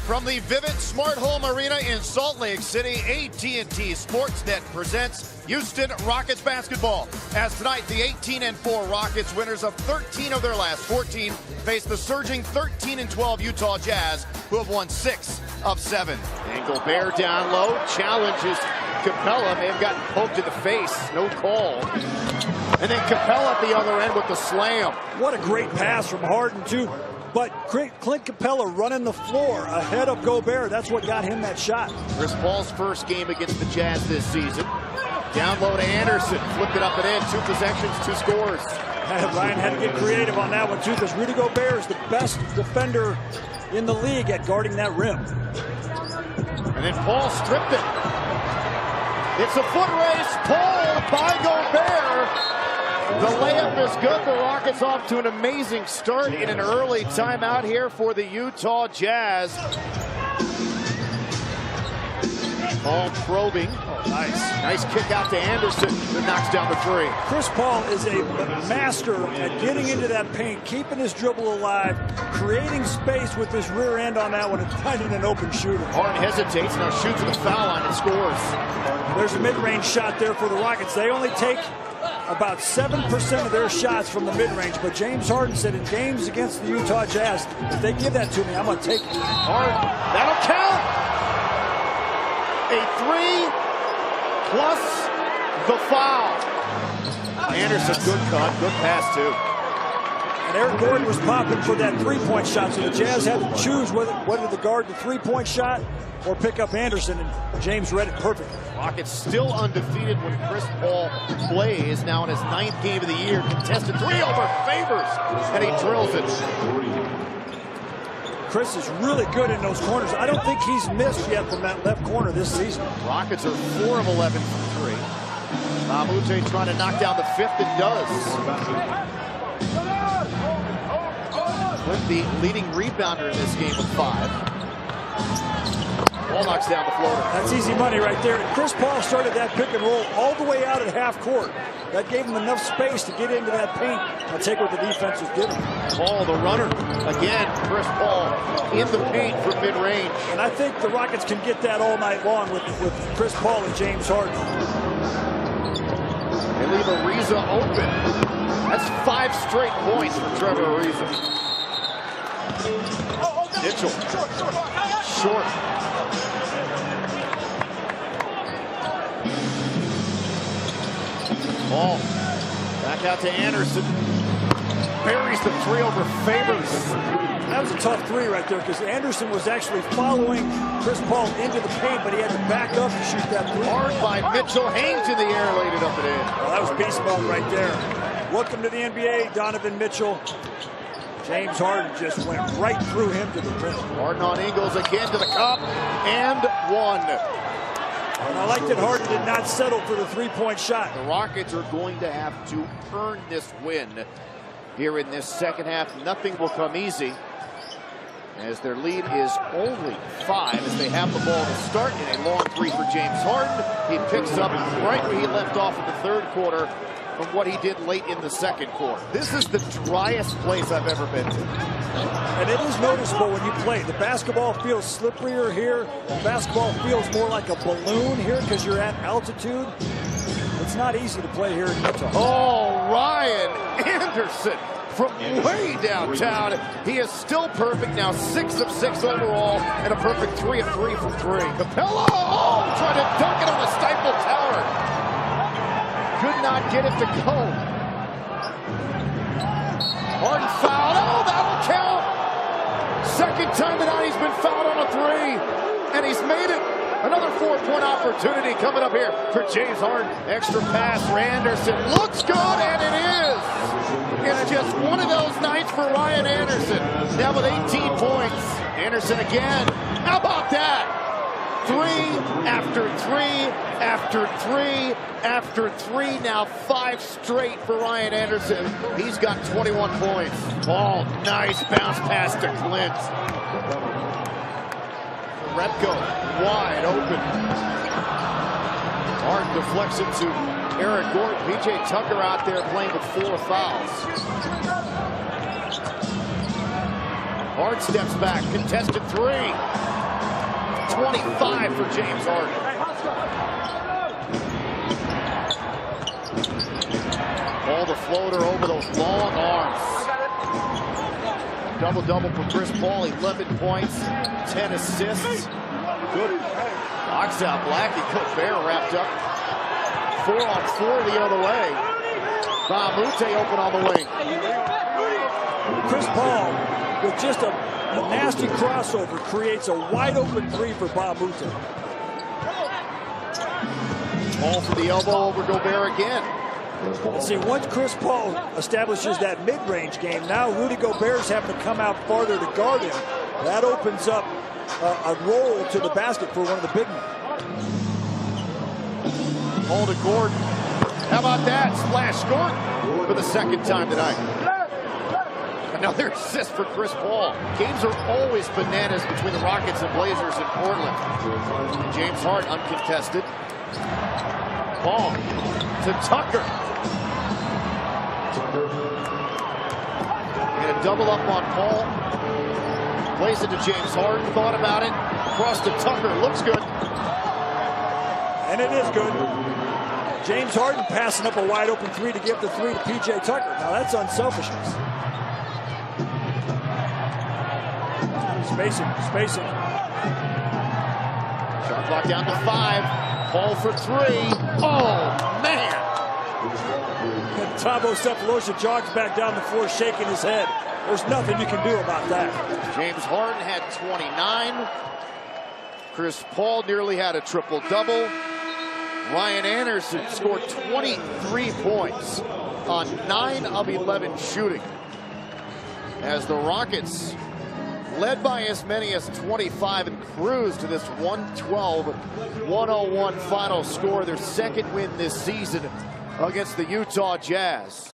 From the Vivint Smart Home Arena in Salt Lake City, AT&T Sportsnet presents Houston Rockets basketball. As tonight, the 18-4 Rockets, winners of 13 of their last 14, face the surging 13-12 Utah Jazz, who have won 6 of 7. And Gobert down low, challenges Capella, may have gotten poked in the face, no call. And then Capella at the other end with the slam. What a great pass from Harden, too. But Clint Capella running the floor ahead of Gobert. That's what got him that shot. Chris Paul's first game against the Jazz this season. Down low to Anderson. Flipped it up and in. 2 possessions, 2 scores. Ryan had to get creative on that one, too, because Rudy Gobert is the best defender in the league at guarding that rim. And then Paul stripped it. It's a foot race. Paul by Gobert. The layup is good. The Rockets off to an amazing start in an early timeout here for the Utah Jazz. Paul probing. Oh, nice kick out to Anderson, who knocks down the 3. Chris Paul is a master at getting into that paint, keeping his dribble alive, creating space with his rear end on that one, and finding an open shooter. Harden hesitates, now shoots at the foul line and scores. There's a mid-range shot there for the Rockets. They only take about 7% of their shots from the mid-range, but James Harden said in games against the Utah Jazz, if they give that to me, I'm going to take it. Harden, that'll count! A 3 plus the foul. Anderson, good cut, good pass too. And Eric Gordon was popping for that three-point shot, so the Jazz had to choose whether to guard the three-point shot or pick up Anderson, and James read it perfectly. Rockets still undefeated when Chris Paul plays, now in his 9th game of the year. Contested 3 over Favors, and he drills it. Chris is really good in those corners. I don't think he's missed yet from that left corner this season. Rockets are 4 of 11 from 3. Mamute trying to knock down the 5th and does. With the leading rebounder in this game with 5. Paul knocks down the floater. That's easy money right there. And Chris Paul started that pick and roll all the way out at half court. That gave him enough space to get into that paint and take what the defense was giving. Paul, the runner. Again, Chris Paul in the paint for mid-range. And I think the Rockets can get that all night long with Chris Paul and James Harden. They leave Ariza open. That's 5 straight points for Trevor Ariza. Mitchell. Short. Ball. Back out to Anderson. Buries the 3 over Favors. That was a tough 3 right there because Anderson was actually following Chris Paul into the paint, but he had to back up to shoot that 3. Hard by Mitchell. Hangs in the air, laid it up and in. Well, that was beast mode right there. Welcome to the NBA, Donovan Mitchell. James Harden just went right through him to the rim. Harden on Ingles again to the cup, and 1. And I like that Harden did not settle for the 3-point shot. The Rockets are going to have to earn this win here in this second half. Nothing will come easy, as their lead is only 5 as they have the ball to start in a long 3 for James Harden. He picks up right where he left off in the 3rd quarter from what he did late in the 2nd quarter. This is the driest place I've ever been to. And it is noticeable when you play. The basketball feels slipperier here. The basketball feels more like a balloon here because you're at altitude. It's not easy to play here in Utah. Oh, Ryan Anderson from way downtown. He is still perfect now, 6 of 6 overall, and a perfect 3 of 3 from 3. Capella, trying to dunk it on the Stifle Tower. Could not get it to go. Harden fouled. Oh, that'll count. 2nd time tonight he's been fouled on a 3. And he's made it. Another 4-point opportunity coming up here for James Harden. Extra pass for Anderson. Looks good, and it is. It's just one of those nights for Ryan Anderson. Now with 18 points. Anderson again. How about that? 3 after 3 after 3 after 3. Now 5 straight for Ryan Anderson. He's got 21 points. Ball, nice bounce pass to Clint. Repko wide open. Harden deflects it to Eric Gordon. PJ Tucker out there playing with 4 fouls. Harden steps back, contested 3. 25 for James Harden. Ball the floater over those long arms. Double-double for Chris Paul, 11 points, 10 assists. Good. Knocks out Blackie. Gobert wrapped up. 4-on-4 the other way. Bamute open on the wing. Chris Paul, with just a nasty crossover, creates a wide-open three for Bamute. Ball for the elbow over Gobert again. See, once Chris Paul establishes that mid-range game, now Rudy Gobert's having to come out farther to guard him. That opens up a roll to the basket for one of the big men. Ball to Gordon. How about that? Splash Gordon for the second time tonight. Another assist for Chris Paul. Games are always bananas between the Rockets and Blazers in Portland. James Harden uncontested. Ball to Tucker. Gonna double up on Paul. Plays it to James Harden. Thought about it. Cross to Tucker. Looks good. And it is good. James Harden passing up a wide open three to give the three to P.J. Tucker. Now that's unselfishness. Spacing. Shot clock down to 5. Paul for 3. Oh, man. And Thabo Sefolosha jogs back down the floor shaking his head. There's nothing you can do about that. James Harden had 29. Chris Paul nearly had a triple-double. Ryan Anderson scored 23 points on 9 of 11 shooting. As the Rockets, led by as many as 25 and cruised to this 112-101 final score. Their second win this season against the Utah Jazz.